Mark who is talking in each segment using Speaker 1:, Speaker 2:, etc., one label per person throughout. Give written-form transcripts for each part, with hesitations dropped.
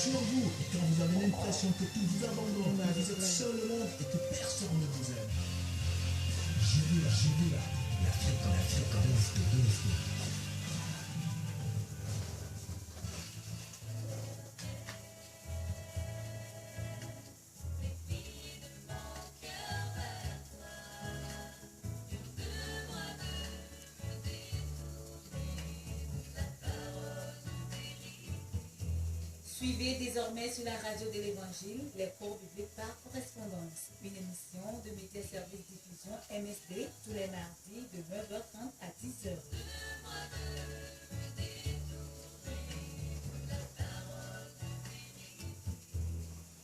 Speaker 1: sur vous, et quand vous avez l'impression que tout vous abandonne, que vous êtes seul au monde et que personne ne vous aime. J'ai vu là, la fréquence de Dieu.
Speaker 2: Suivez désormais sur la radio de l'Évangile les cours bibliques par correspondance, une émission de Média Service Diffusion MSD tous les mardis de 9h30 à 10h.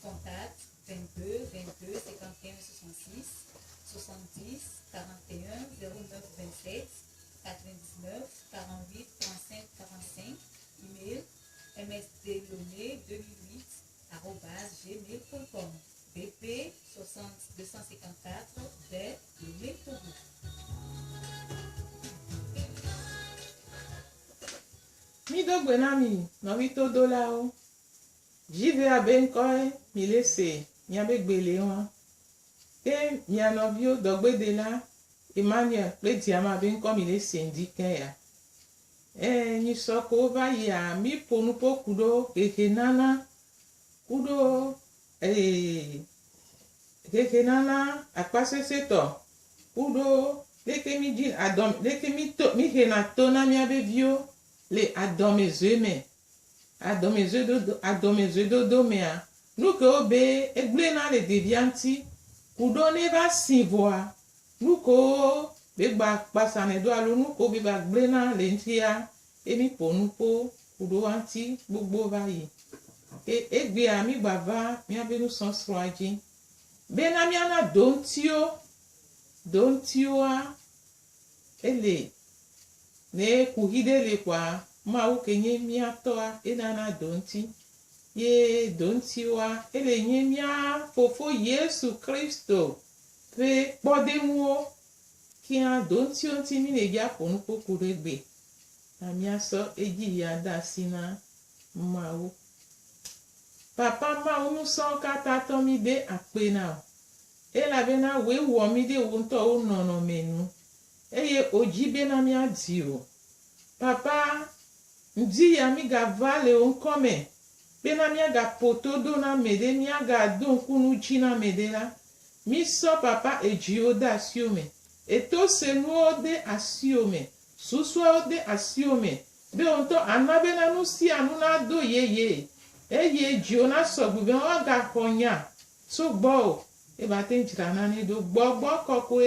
Speaker 2: Contact 22 22 51 66 70 41 09 27 99 48 35 45. Email msdlomé2008@gmail.com. BP 60254 vers Lomé Togo.
Speaker 3: Mi do gbenami no vi to do la o. Jive abenkoi mi lese mi abegbele won. Ke mi anovio dogbede la Emmanuel le diama benko mi lese ndike ya. Ni soko va ya mi ponu po kudo keke nana kudo keke nana akpase seto kudo leke mi din adom leke mi to mi hena tona mi abevio le adome zwe do mea nuke obe egble na le devianti kudo ne va sivoa nuko begba pasane do alo nuko be ba gble na le ntia emi ponupo kudo anti gbogbo bayi egbe ami baba mi abenu sonsroaji be na mi ana dontio a ele ne kuhide le kwa ma u kenye mi atoa enana donti ye dontio a ele nye mi fofo Yesu Kristo pe podemuo kia dontio ti mi le ja ponupo kudo egbe Amia so eji ya da sina mawu. Papa ma unu so kata to mi de akpe na. E la be na we wo mi de wonto o nono menu. Eye oji be na mi adio. Papa ndi ya mi ga vale on come. Be na mi ga poto do na mede mi ga don kunu ji na mede la. Mi so papa eji o da siome. E to se no de asiome. Suswa ode asiome be onto anabe na no si anu na do yeye eye jiona so gbugbe o ga konya so gbo e ba te njira na ni do gbogbo koko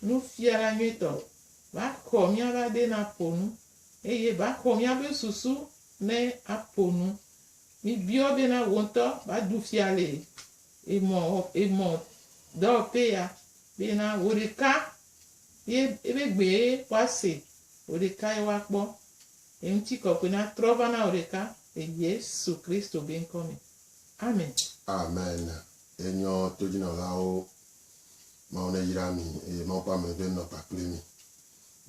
Speaker 3: nu fiara nyeto ba ko mi aba de na ponu eye ba ko mi abe susu ne aponu mi bio be na wonto ba du fiale emo do pe ya be na worika ebegbe wase oreka ewa kpo enti ko na trova na oreka Yesu Kristo ben come. Amen.
Speaker 4: Amen. Enyo tojina lao ma one yirami e ma pa me ben no pa plemi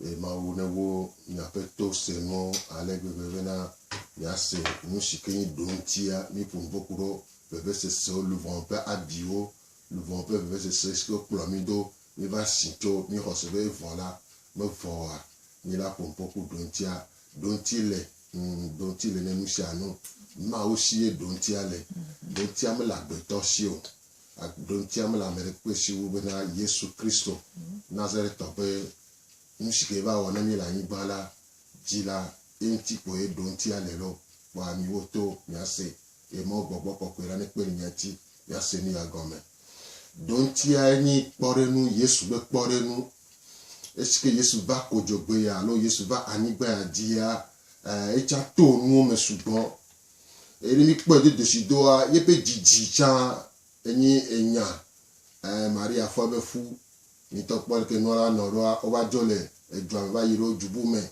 Speaker 4: e ma wona wo na peto se no alegbebe na ya se nu shikeni dontia mi pumbokuro bebe se so le vent peu adio le vent peu bebe se ce que plomido mi va sinto mi recevait voilà me voir mi la pompoku dontile ne nusiano ma aussi dontia me la betosio dontia me la merekwesi wo bena Yesu Kristo Nazareth tobe musike ba wona mi la yibala jila enti po e dontia lelo wa mi woto mi ase e mo gbogbo kokera ne pe nyati ya se ni agome dontia ni porenu Yesu be porenu est-ce que Yesu va kojogbe ya lo Yesu va anigba ya dia echa to nu me sugbon eri mi po de sidoa ye pe jiji cha eni enya Maria fo be fu ni to po ke no la no ro o wa jole eju am ba yiro jubu me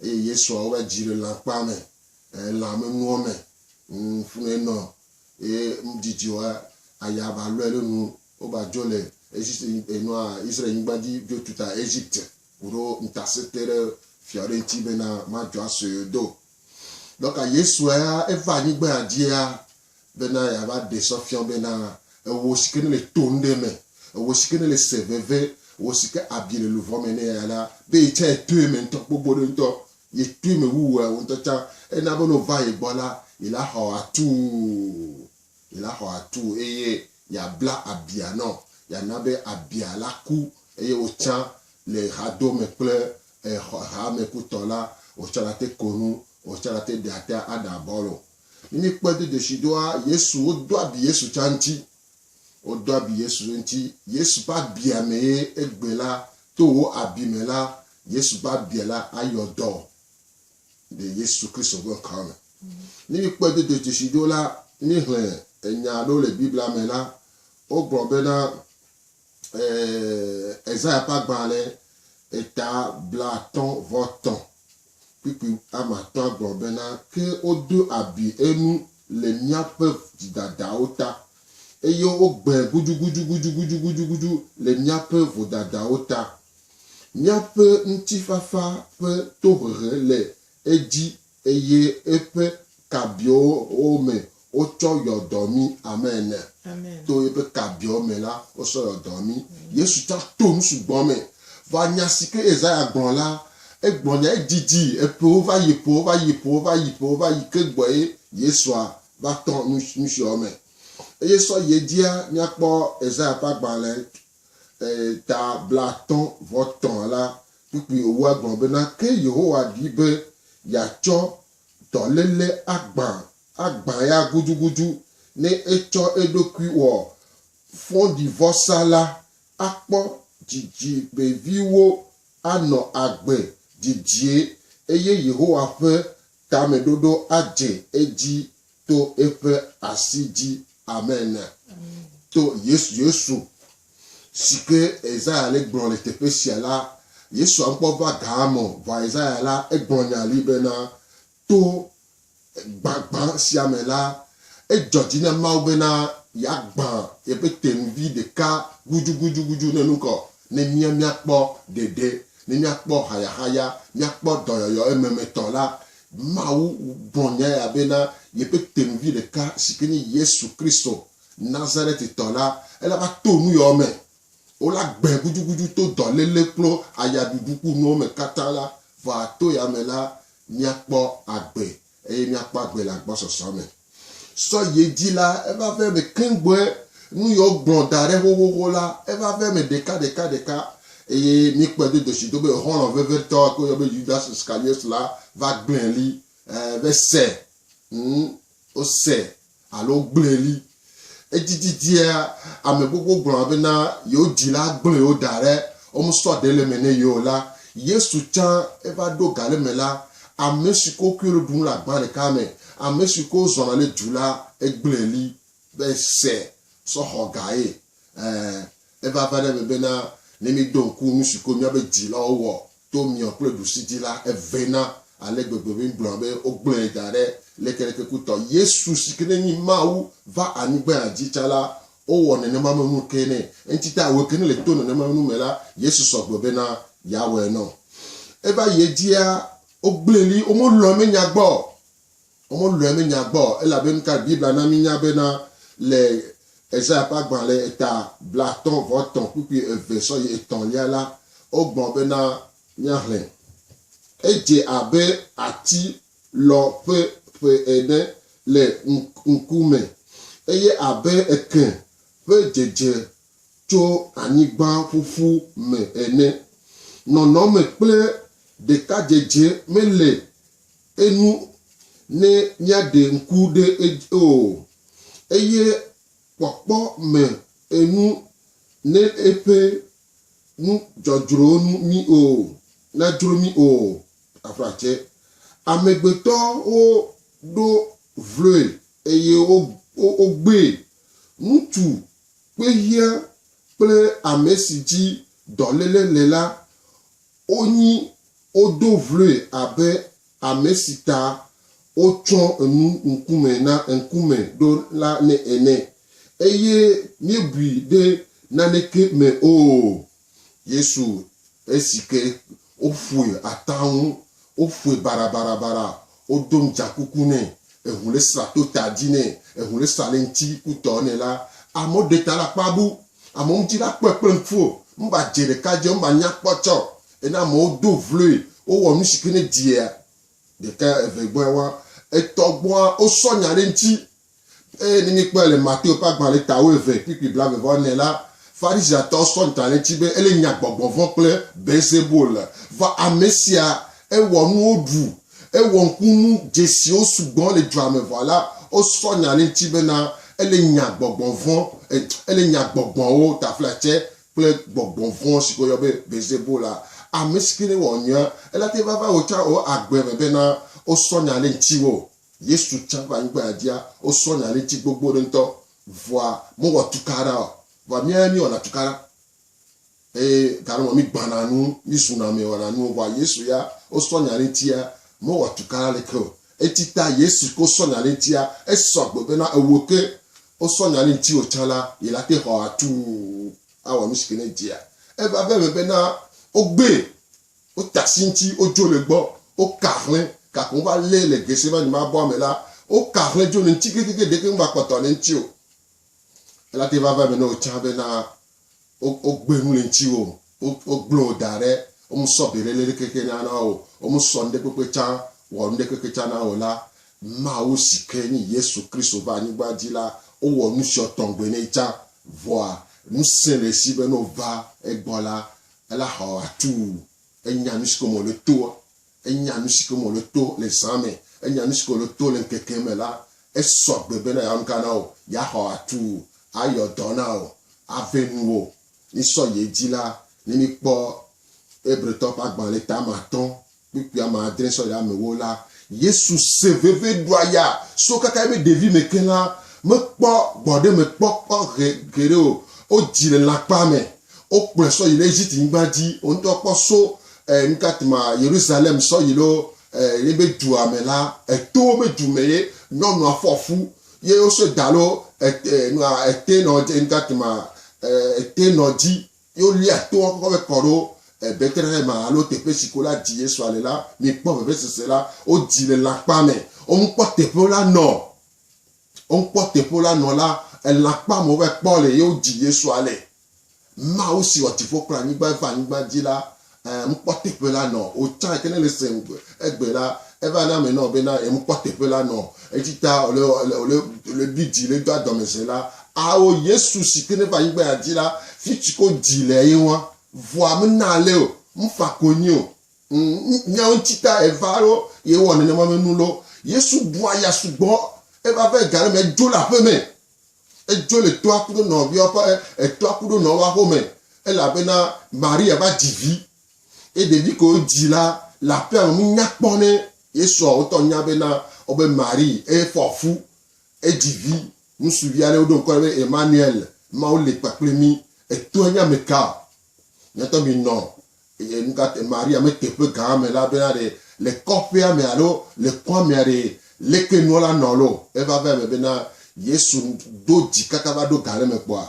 Speaker 4: Yesu o wa jire lampa me la me nu me fun eno mjiji wa ayaba lo elenu o ba jole eno Israel ngbadi bio tuta Egypte uro ntasetere fiorenti bena majo asoyodo donc yesu eva ni gba dia bena ya va desofiant bena wo sikene le tonde me wo sikene le seveve wo sike abile le vomene ya la be che tu me to gbogbo de to ye tu me wu wo to cha e na bono va e bola il a ho atu eye ya bla abia no ya nabe abia la ku eye o cha le rado me ple e ha me kutola o cha la te konu o cha la te de ata ada bolo ni pede de shidoa yesu o do abi yesu chanti o do abi yesu nti yesu ba bia me egbela to o abi me la yesu ba bia la ayodo de yesu Christ go come ni pede de shidola ni hlen enya lo le bible amela o grobe na Esaïe pas gbalé eta blaton voton puis amaton globena que o deux abi enu le mia peuvent dadaota et yo o gbe guju le mia peuvent dadaota mia pe ntifafa pe torre le eji eye epe kabio ome o cho yodomi amen
Speaker 3: Amen.
Speaker 4: to epe kabio me la o so yodomi yesu ta to nsu gbon me va nyasike Esaïe gbon la egbon ya didi epe o va yi ke gboye yesu va ton nsu ome yesu ye dia nya po Esaïe pa gban ta blaton voton la puis o wa gbon be na ke Yehowa di be ya cho to lele agban ya guju ne echo edokwi wo fond divorce la akpo jiji beviwo ano agbe jiji eye Yehowa fe tamedodo aje eji to efe asiji amen. To yesu sike Esaïe le gbon le tepe siala yesu anpo va gamo va Esaïe la egbon ya libena to gbagban siamela e jojina maubena ya gban e pe tenvi de ka guju nenuko ne mia kpo dede ne mia kpo haya mia kpo doyoyo ememeton la mau bonya ya bena ye pe tenvi de ka sikini Yesu Christo Nazareth tola ela ba tonu yo me o la gbe guju to do lele klo aya duduku no me katala va to ya mela mia kpo agbe et il n'y a pas de la bosse sommet. So ye dit là, elle va faire mes kingboy, New York blondare, là, elle va faire mes déca, et ni quoi de chido, mais on en veut ver toi, que Judas Iscariot là, va glenli, vers c'est, au c'est, alors glenli. Et dit, à mes beaucoup blondena, yo dit là, glen dare, on me soit de le mener yo là, ye soutient, elle va do gale me là. A mesiko kuro dun la gba le kame a mesiko zona le dula egbleli be se so hogae eva vale me bena ne mi don ku musiko mi abe di la owo to mi on ple du sidi la evena ale gbegbe mi blombe ogble dare le keleke kuto yesu sikene ni mawu va anigbe ajichala owo ne ma mu kene entita we kene le tono ne ma mu mela yesu so gbebe na yawe no eva ye dia ogbeli omo lo me nyagbo e la ben ka bible na mi nyabena le Esaïe pa gban le eta blaton voton puis verso ye eton lia la ogbon bena nyarlen eje abe ati lo pe ene le nkume eye abe eken pe jeje cho anigba fufu me ene nono me ple de ka jeje mele enu ne nya de nku de o eye popo me enu ne epe nu jojuro nu mi o na juro mi o afrache amegbeto o do vle eye o gbe nutu pe hia ple amesiji dolele lela oni odovle abe amesita ochon nkume do la ne ene eye miebi de naneke me o Yesu esike ofue ataun ofue bara odom jakukune ehule sato tadine ehule salenti kutone la amo detala pabu amo mtila peplenfo mba jere kaje mba nyakpocho ena mo do vle o wo musikine dia de ka evegboa etogboa o sonya lenti ni pele mateo pa gban le tawo eve pipi blave vonne la farisateur son talenti be ele nyagbogbo von ple bezebol va amesia e wonu odu e wonkunu jesi o sugbon le drame voilà o sonya lenti be na ele nyagbogbo von ele nyagbogbo o ta flache ple gbogbo von siko yo be bezebol la ameskine wonya ela te va o cha o agbe be na o sonya lenti wo Yesu chamba ngba dia o sonya lenti gbogbo nto voa mo wo tukara va miami ona tukara karo mi bananu mi sunami ona nu va Yesu ya o sonya lenti ya mo wo tukara leko etita Yesu ko sonya lenti ya e sogbo be na ewoke o sonya lenti o chala ila te ho atu awo miskine dia e va be na o gbe o tasinti o jole gbo o karlin ka on va le gesema ni ma bo me la o karlin jo ni tikeke de ke mba koto le nti o ela te va me no chambe na o gbe mu le nti o glo dare o mu so bere le keke na na o mu sonde pepe cha wo nde keke cha na o la ma o sikeni Yesu Kristo ba ni gba di la o wo nu so tongbe ne cha voa nu se le si be no va e gbola ela ho atu enya nu sikomo le to enya nu sikomo le to le same enya nu sikomo le to le keke me la e so bebe na yam kana o ya ho atu ayo dona o avenu o ni so ye di la ni mi po ebreto pa gban le ta maton pipi ama adre so ya me wo la Yesu se veve doya so kaka me devi me kena me po bode me po gere o di le la pa me o pe so ile Egypt ngba di o nto po so nkatima Jerusalem so yilo lebe du amela to me du meye nonu afofu ye o se dalo ete no nkatima ete no di yo li ato ko be koro betere ma alo tepe sikola di Yesu ale la mi po bebe se la o di le la pa me o npo tepe la no o npo tepe la no la la pa mo be po le yo di Yesu ale ma o si o ti fo kra ni gba di la mpote pela no o cha kene le sengwe egbe la eva na me no be na mpote pela no etita le bidi le doa domese la a o Yesu si kene va yigba adila fi ko dile yin wa voa me na le o mfa koni o nya on tita evaro ye won ne mo menu lo Yesu bua ya sugbo eva ve gare me jo la pe me e jo le to akudo no bi opa e to akudo no wa ho me e la be na Maria va divi et de ko di la paix mu nyakpone Yesu o to nyabe na obe Marie e fofu e divi mu suviale o don ko Emmanuel ma o le paplemi e to nya meka nyato mi no e nka Maria me tepe ga me la bena de le copia me alo le kwa me re le ke no la no lo e va ve me bena Yesu do di kaka va do gare me kwa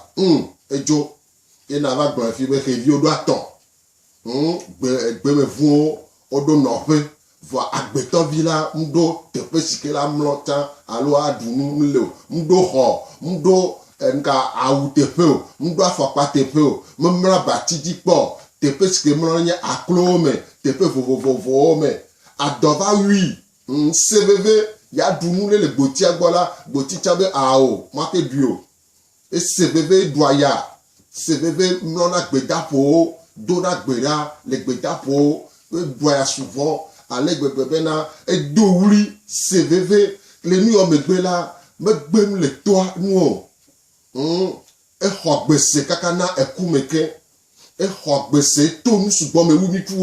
Speaker 4: e jo e na va gba fi be ke vi o do aton gbe me fun odo no pe vo agbeto vila ndo tepe sikela mlota alo adunu nle ndo ho ndo nka awu tepe o ndo afopa tepe o mmra batidi po tepe sikela mlonya aklome tepe vovovovo me adova wi cvv ya dunu le gboti agbola gboti chabe ao mate bio e cvv doya cvv mlona gbedapo dona gbera le gbedapo doya souvent ale gbegbe na e do wuri cvv le ni o megbela megbem le toa nu e ho gbese kaka na ekumeke e ho gbese to nu sugbon me wumi tu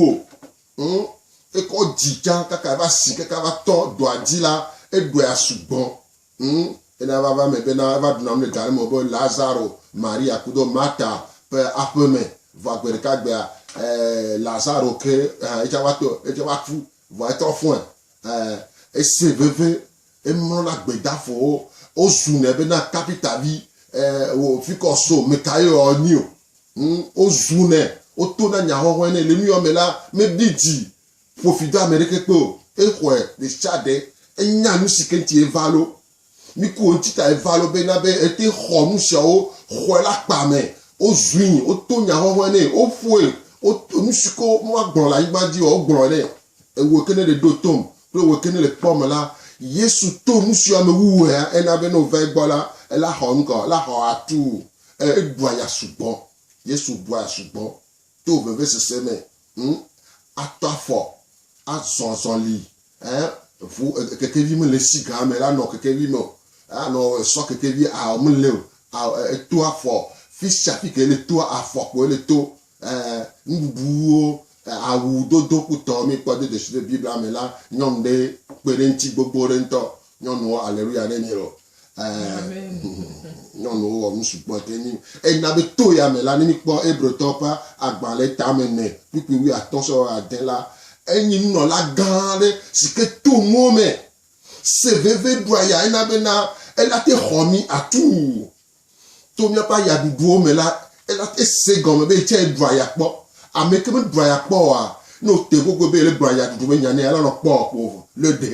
Speaker 4: o e ko dija kaka ba si kaka ba to do adila e do ya sugbon e na ba me be na ba duna me gare mo bo Lazaro Maria kudo Martha pe apeme va gbere ka gbe Lazaro ke e ja wa fu va être foin et cvv e mo la gbeda fo o zune be na capital vi o fi ko so me kayo oni o zune o to na nya ho ho ne le mi o me la me bidi profita amerique pe exɔe de chade enya nu si ke ŋuti evalo mi ko ŋuti ta evalo bena be ete xɔ nu siawo xɔe la kpa me o zui o to nyahɔhɔe ne o foe o nu si ko mo agblɔ le anyigba dzi o gblɔ ne ewo kene le do tom kple ewo kene le kpɔ me la yesu to nu si ame wuwea ena be ne o va egbɔ la ela xɔ nu kɔ la xɔ atu eɖua ya sugbɔ yesu ɖua ya sugbɔ to veve sese me atɔ afɔ azɔzɔli ʋu kekevi me le si gã me la nɔ kekevi me o anɔ sɔ kekevi a me le o eto afɔ fisia fi ke le to afɔ ko le to nuɖuɖuwo awu dodo kutɔ mi kpɔ de desi de bibla me la nyɔnu ɖe kpe ɖe ŋuti gbogbo ɖe ŋutɔ nyɔnuwo aleluya ne mi o nyɔnuwo wɔ nusugbɔ te ni ena be to ya me la ne mi kpɔ ebretɔ ƒe agbalẽ tame ne kpikpi wi atɔ sɔ ade la enyi nunɔla gã aɖe si ke to nuwo me se veve ɖua ya ena bena ela te xɔ mi atu to míaƒe ayaɖuɖuwo me la ela te se gɔme be tse ɖua ya kpɔ ame ke me ɖua ya kpɔ oa ne o te gbogbo be ele ɖua ya ɖuɖu me nya ne ala nɔ kpɔ o le de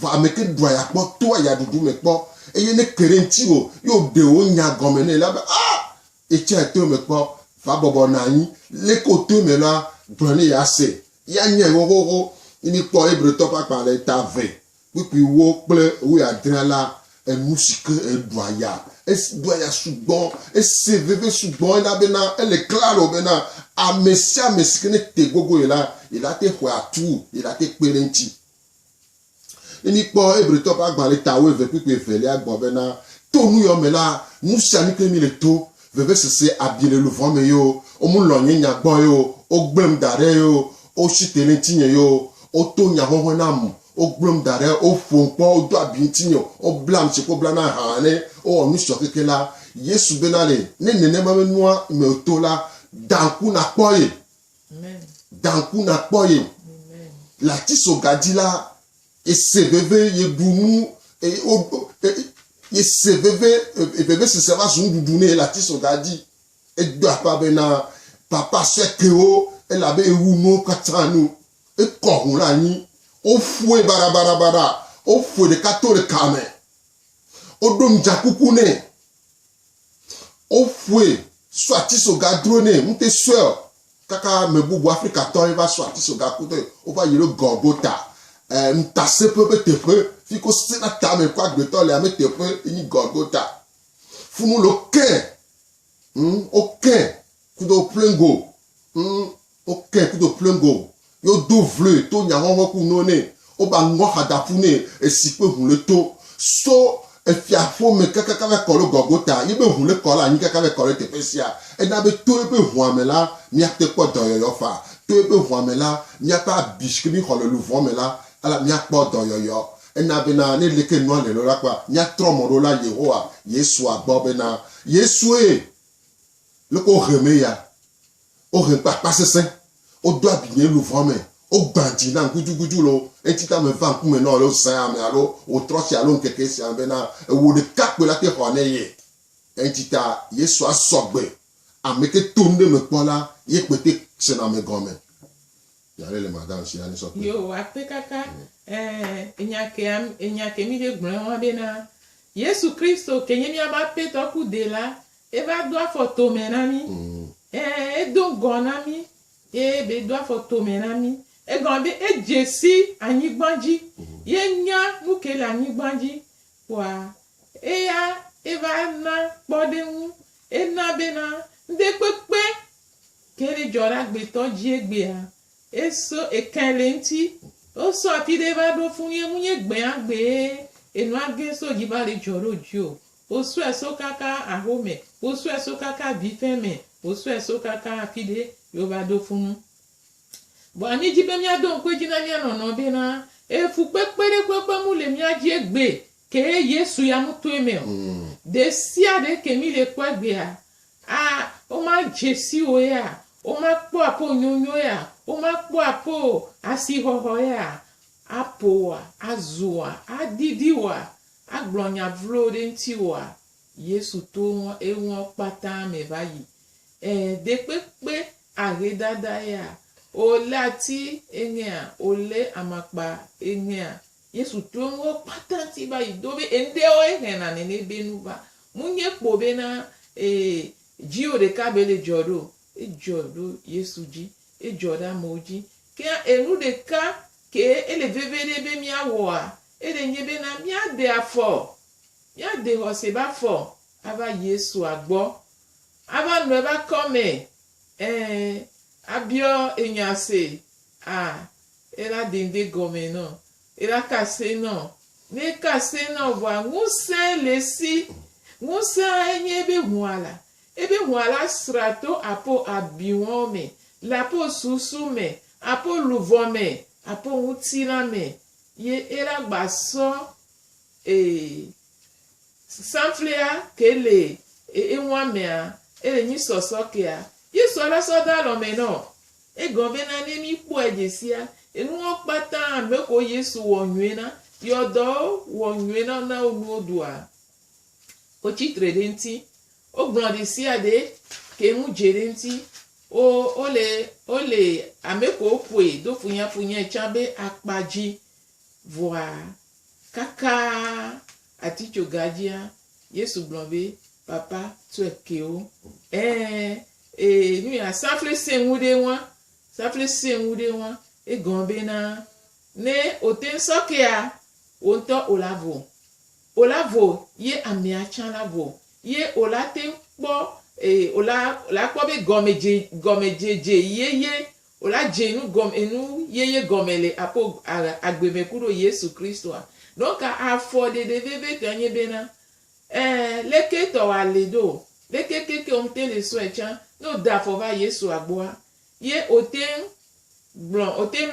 Speaker 4: vɔ ame ke ɖua ya kpɔ to ayaɖuɖu me kpɔ eye ne ke ɖe ŋuti o yóò de wo nya gɔme ne la be etsia to me kpɔ va bɔbɔ na anyi le ko to me la gblɔ ne ya se ya nye xoxoxo mi kpɔ ebretɔ ƒe agbalẽ ta ve kpikpi wo kple wuiadre la enu si ke eɖua ya eɖua ya sugbɔ ese veve sugbɔ ena bena ele klaro bena ame sia ame si ke ne te gbogbo yi la te xɔ atu yi la te kpe ɖe ŋuti mi kpɔ ebretɔ ƒe agbalẽ ta wo eve kpikpi evelia gbɔ bena to nu yɔ me la nu sia nu ke mi le to veve sese abi le luvɔ me yo o mu lɔ nye nya gbɔ yo o gblem da ɖe yo o si te ne ŋuti nye yo o to nyahɔhɔ na mu o gblem da ɖe o ƒom kpɔ o do abi ŋuti nye o blam si ko bla na hã ne o wɔ nu sɔ keke la yesu bena le ne nenema be nua me o to la danku na kpɔ ye danku na kpɔ ye lati so gadi la ese veve ye ɖu nu ese veve sese va zu nuɖuɖu ne lati so gadi edo apa bena papa se kewo elabe ewu nuwo katã nu ekɔ hu la anyi o foe barabarabara o foe ɖeka to ɖeka me o ɖo ŋdzakuku ne o foe so atisoga dro ne ŋute soe kaka me bubu afrikatɔ va so atisoga kuto o va yi ɖe gɔgota ntaseƒe be teƒe fi ko sena tame ko agbetɔ le ame teƒe yi gɔgota funu le o kɛ kudo plengo o kɛ kudo plengo yo do vle to nyahɔhɔ ku no ne o ba ŋɔ hadafu ne esi pe hu le to so efiafo me kaka va kɔ le gɔgota yi be hu le kɔ la anyi kaka va kɔ le teƒe sia ena be to ebe hua me la miate kpɔ dɔyɔyɔ fa to ebe hua me la miaƒe abi si ke mi xɔ le luvɔ me la ala miakpɔ dɔyɔyɔ ena bena ne leke nua le lo la kpa miatrɔ mɔ ɖo la yehowa yesu agbɔ bena yesue le ko heme ya o he kpakpa sese o do abinye luvɔ me o gbadzi na ŋkudzugudzu lo eti ta me va ŋkume na lo sẽ ame alo o trɔ si alo nkeke sia bena ewo ɖeka kpe la te xɔ ne ye eti ta yesu asɔgbe ame ke to nu ɖe me kpɔ la ye kpete sena me gɔme yare le madame si ani sɔkpe.
Speaker 3: yo ape kaka enyake mi de gblɔ wɔn bena yesu kristo kenye miaba pe tɔku de la eva do afɔ tome na mi edo gɔ na mi ebe do afɔ tome na mi egɔn be edzesi anyigba dzi ye nya nu ke le anyigba dzi wa eya eva na kpɔɖeŋu ena bena ŋde kpekpe ke le dzɔ ɖe agbetɔ dzi egbea eso ekɛ le ŋuti o sɔ afi ɖe va ɖo fún ye mu nye gbea gbe enua ge so dzi va le dzɔ ɖo dzi o sɔe so kaka ahome o sɔe so kaka vifɛ me o sɔe so kaka afi ɖe yo va ɖo fún bɔn ami dzi be miado ŋkue dzi na mia nɔnɔ bena efu kpekpe ɖe kpekpe mu le mia dzi egbe ke yesu ya mu to eme o de sia de ke mi le kpɔ egbea o ma dzesi o ya o ma kpɔ apo nyonyo ya o ma kpɔ apo asixɔxɔ ya apoa azoa adidiwa agblɔnya vlo ɖe ŋuti wa yesu to eŋɔ kpata me va yi de kpekpe ahedada ya olati engea ole amakpa engea yesu tongo patanti ba idobe ende o ehena nene benuba munye kpobe na jio de kabele jodo jodo yesu ji joda moji ke enu de ka ke ele vevere be mi awoa ele nyebe na mi ade afo mi ade ho se ba fo aba yesu agbo aba no ba come abio enyase era dinde gome no era kase no ne kase no wa nguse lesi nguse enye ebe huala strato apo abiwome lapo susume apo luvome apo utilame ye era baso sanflea kele enwamea ele nyi sosokea yesu ala soda lo meno gombe na ni mi ku ejesia enu opata ameko yesu wonwena yodo wonwena na onu odua o chitrede nti o gbon si ade ke mu jere nti ole ameko pwe do funya chambe akpaji voa kaka ati chogajia yesu blombe papa tu ekeo nu ya safle senwude wọn gombe na ne oten sokea onto olavo ye amiachan lavo ye olaten po ola po be gomejeje ye ola jenu enu ye gomele apo agbemekuro yesu kristo donc a fode de bebe tanye bena leke to aledo leke keke omte le so echa no da fova yesu agboa ye oten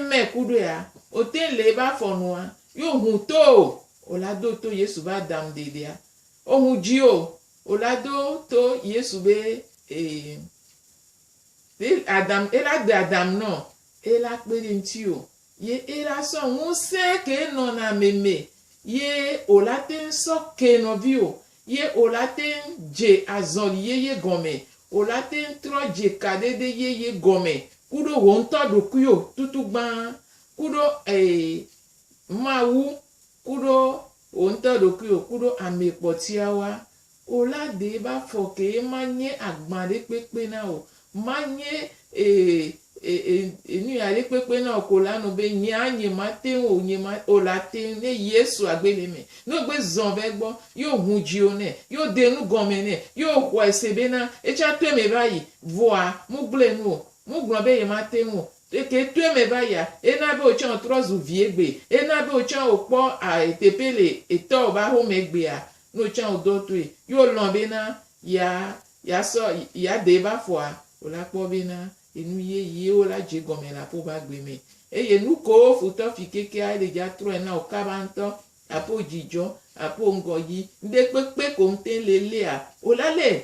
Speaker 3: mekudo ya oten leba fonua yo huto olado to yesu ba dam dede ya ohun jio olado to yesu be adam era de adam no ela pere ntio ye era so won se ke no na meme ye olaten so ke no bio ye olaten je azon ye gome olaten tro je kadede ye gome kudo won to do kuyo tutu gban kudo mawu kudo won to do kuyo kudo amepo ti awa olade ba foke manye agbare pepe na o manye enu yare pepe na ko lanu be nyanye mate o nyema olate ne yesu agbeleme no gbe zon be gbo yo hunji o ne yo denu gome ne yo kwa esebe na echa tweme bayi voa mu glenu mu gbon be mate wo ke tweme baya ena be o chan trozu viegbe ena be o chan opo a etepele eto ba ho megbe a no chan odotwe yo lombe na ya so ya deba foa ola po be na enu ye ola je gome la po ba gbe me eye nu ko futo fi keke a le ja tro na o kabanto apo jijo apo ngoyi nde pepe ko nten lele a ola le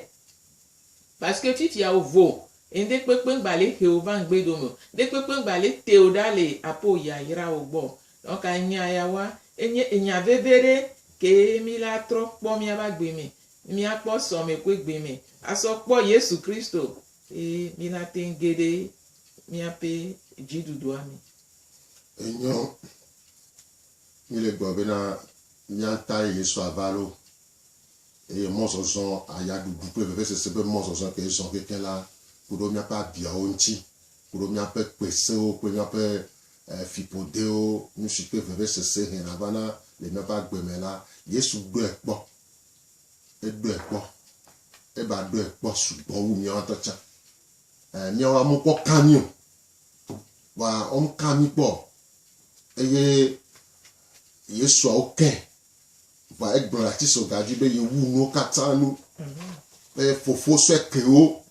Speaker 3: parce que fifi a ovo ende pepe ngbale Jehova ngbedomo de pepe ngbale teodale apo ya ira ogbo donc anya ya wa enya bebere ke mi la tro po mi aba gbe me mi apo so me ko gbe me aso po Yesu Kristo mi la tengede mi ape jidudu ami
Speaker 4: enyo mi le gbo be na nyanta Yesu avalo mo so son aya dudu pe be se be mo so son ke son quelqu'un là pour mi apa bia onti pour mi apa pese o pour mi apa fipodeo mi si pe be se hen avana le mi apa gbe me la Yesu do epo e ba do epo sugbon wu mi on to cha mi wa mu po kanyo wa on kami po eye Yesu oke va egbon ati so gaji be ye wu no katanu fofo so ekeo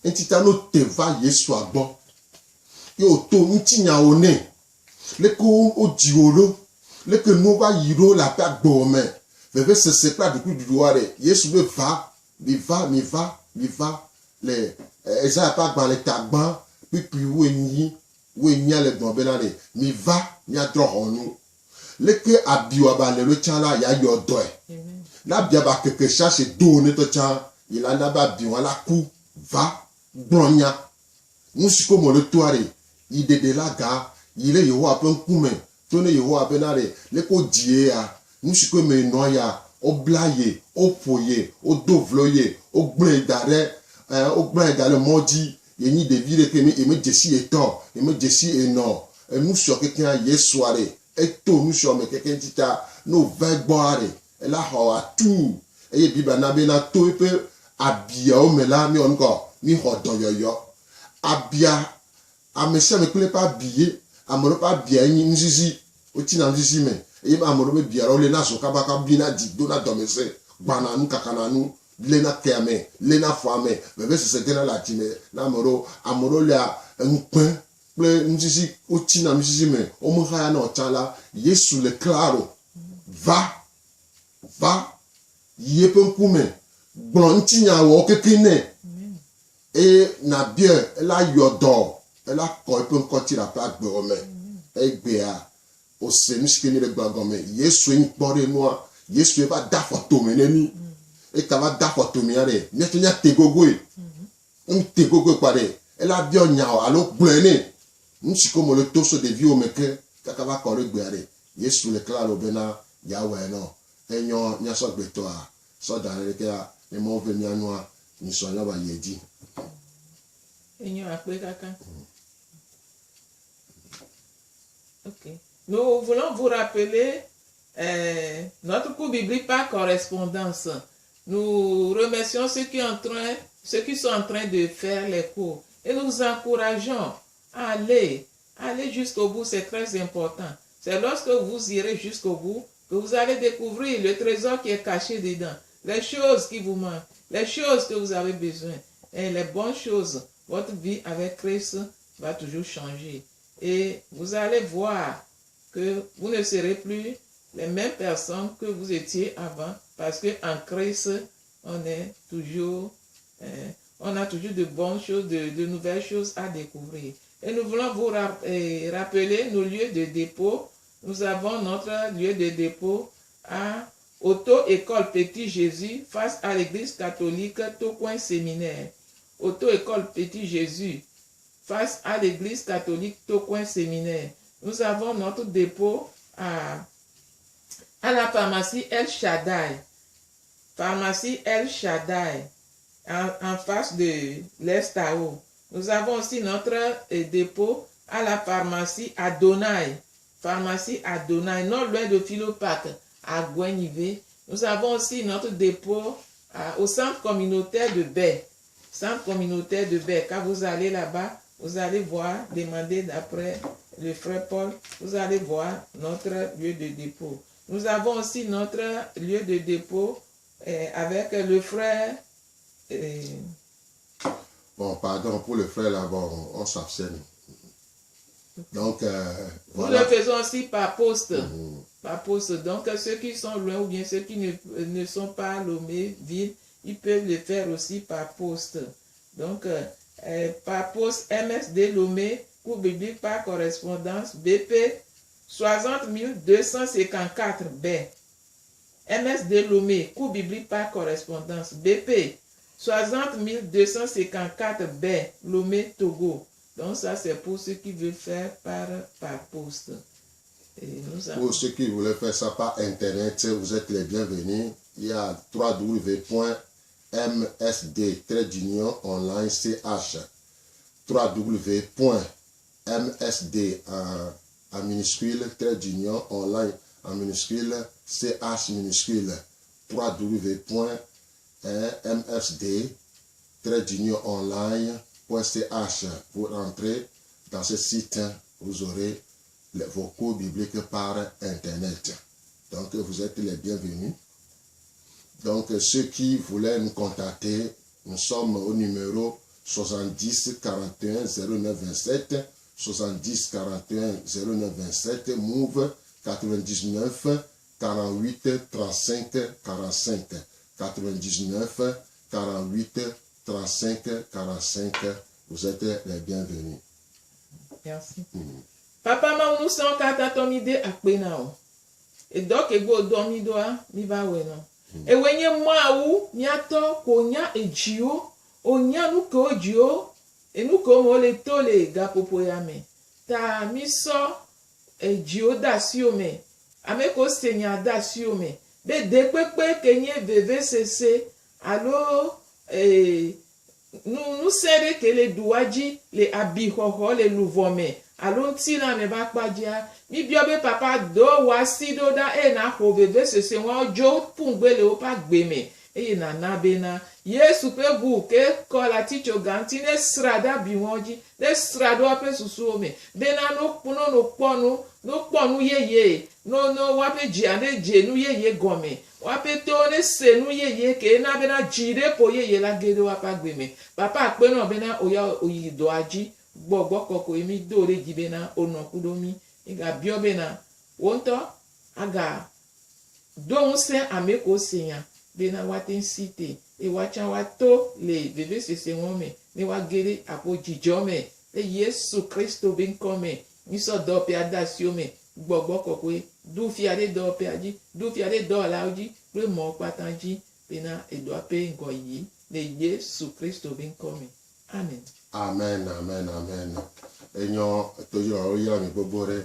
Speaker 4: entita no te va Yesu agbo yo to ntinya one leko ojioro leko no ba yiro la pa gbo me bebe se pa du ware Yesu be mi va le eza pa gba le tagban pipi we ni ale gbon be na le mi va mi adro honu leke abiwa ba le chala ya yo do e na bia ba keke cherche do ne to cha il en a ba biwa la ku va bronya musiko mo le toare ide de la ga ile Yehowa pe nkume to ne Yehowa pe na re le ko die ya nushiko me no ya o blaye o poye o dovloye o gble dare o gble dare moji yeni de vire ke mi e me jesi eto e me jesi eno e nu so ke kan Yesu are e to nu so me ke ken tita no vegbo are e la ho atu e ye biba na be na to pe abia o me la mi onko mi ho do yoyo abia amese me kule pa biye amoro pa bia yin nzizi o ti na nzizi me e amoro be bia ro le na so kabaka bi na di do na domese gbana nu kakana nu lena keme lena fame bebe se gena la time na amoro la npen ple nzizi o ti na nzizi me o mo ha na o chala Yesu le claro va yepe nkume gbon ntinya wo kekene e na bien la yodo la ko pe nko ti la pa gbe o me e gbe a o se mi skeni le gbagan me Yesu en pore no Yesu e ba da foto me neni e ka va da foto mi are mi to nya tegogo e tegogo pare e la bi onya o alo gblene nsi ko mo le toso de vi o me ke ka va ko le gbe are Yesu le claro bena yawe no enyo nya so gbe to a so da le ke a e mo ve mi anu a ni so nya ba yedi
Speaker 3: enyo ape kaka. Ok. Nous voulons vous rappeler notre cours biblique par correspondance. Nous remercions ceux qui sont en train de faire les cours. Et nous vous encourageons à aller jusqu'au bout, c'est très important. C'est lorsque vous irez jusqu'au bout que vous allez découvrir le trésor qui est caché dedans, les choses qui vous manquent, les choses que vous avez besoin, et les bonnes choses. Votre vie avec Christ va toujours changer. Et vous allez voir que vous ne serez plus les mêmes personnes que vous étiez avant, parce qu'en Christ, on a toujours de bonnes choses, de nouvelles choses à découvrir. Et nous voulons vous rappeler nos lieux de dépôt. Nous avons notre lieu de dépôt à Auto-École Petit Jésus, face à l'église catholique Tocoin Séminaire. Auto-École Petit Jésus, face à l'église catholique Tocoin Séminaire. Nous avons notre dépôt à la pharmacie El Shaddai. Pharmacie El Shaddai, en face de l'Estao. Nous avons aussi notre dépôt à la pharmacie Adonai. Pharmacie Adonai, non loin de Philopath, à Gouenivé. Nous avons aussi notre dépôt au centre communautaire de Baie. Centre communautaire de Baie. Quand vous allez là-bas, vous allez voir, demander d'après le frère Paul, vous allez voir notre lieu de dépôt. Nous avons aussi notre lieu de dépôt avec le frère.
Speaker 4: Bon, pardon pour le frère là, bon, on s'abstienne. Donc,
Speaker 3: nous le faisons aussi par poste. Par poste. Donc, ceux qui sont loin ou bien ceux qui ne sont pas à Lomé-Ville, ils peuvent le faire aussi par poste. Donc, par poste MSD Lomé, cours biblique par correspondance, BP 60 254 B. MSD Lomé, cours biblique par correspondance, BP 60 254 B, Lomé, Togo. Donc ça c'est pour ceux qui veulent faire par poste.
Speaker 4: Pour ceux qui voulaient faire ça par internet, vous êtes les bienvenus. Il y a www.msd-online.ch www.msd en minuscule _online en minuscule ch minuscule www.msd-online.ch. Pour entrer dans ce site, vous aurez vos cours bibliques par internet. Donc vous êtes les bienvenus. Donc ceux qui voulaient nous contacter, nous sommes au numéro 70 41 09 27, 70 41 09 27, Move 99 48 35 45, 99 48 35 45. Vous êtes les bienvenus.
Speaker 3: Merci. Papa ma nous sommes kata tomide akpenao. Et donc ego domidoa mi va weno. E wenye mwa mi ato konya ejio, onya nu ko jio, e nu ko mo le tole ga popo yame. ta mi so ejio da si ome ameko senya da si ome be de pepe kenye veve sese alo nu sere ke le duwaji le abihoho le luvome alo ntina me ba kpadia mi biobe papa do wa si do da na ho veve sese won jo pungbe le o pa gbe me na na bena yesu pe gu ke ko la ticho ganti ne strada bi wonji ne strado ape susu ome bena no ponu yeye no wa pe ji ane je nu yeye gome wa pe to ne se nu yeye ke na bena jire po yeye la gede wa pa gbe me papa pe no bena oya oyido aji gbogbo koko emi do re ji bena ono kudomi iga bio bena wonto aga do se ameko senya bena watin site e wacha wato le bebe sese wome ni wa gere apo jijome e Yesu Kristo bin come ni so do pe adasio me gbogbo kokwe du fi ade do pe aji du fi ade do la oji pe mo patanji bena e do pe ngo yi le Yesu Kristo bin come amen
Speaker 4: amen amen amen enyo to yo ya mi gbogbo re.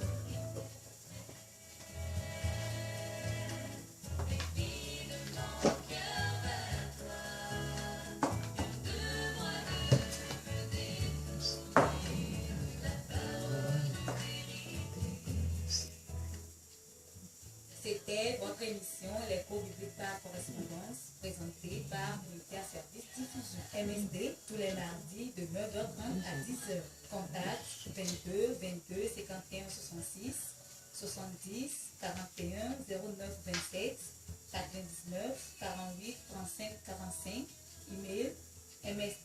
Speaker 2: C'était votre émission Les cours bibliques par correspondance, présentée par Média Service Diffusion MSD tous les mardis de 9h30 à 10h. Contact 22 22 51 66 70 41 09 27 99 48 35 45. Email msd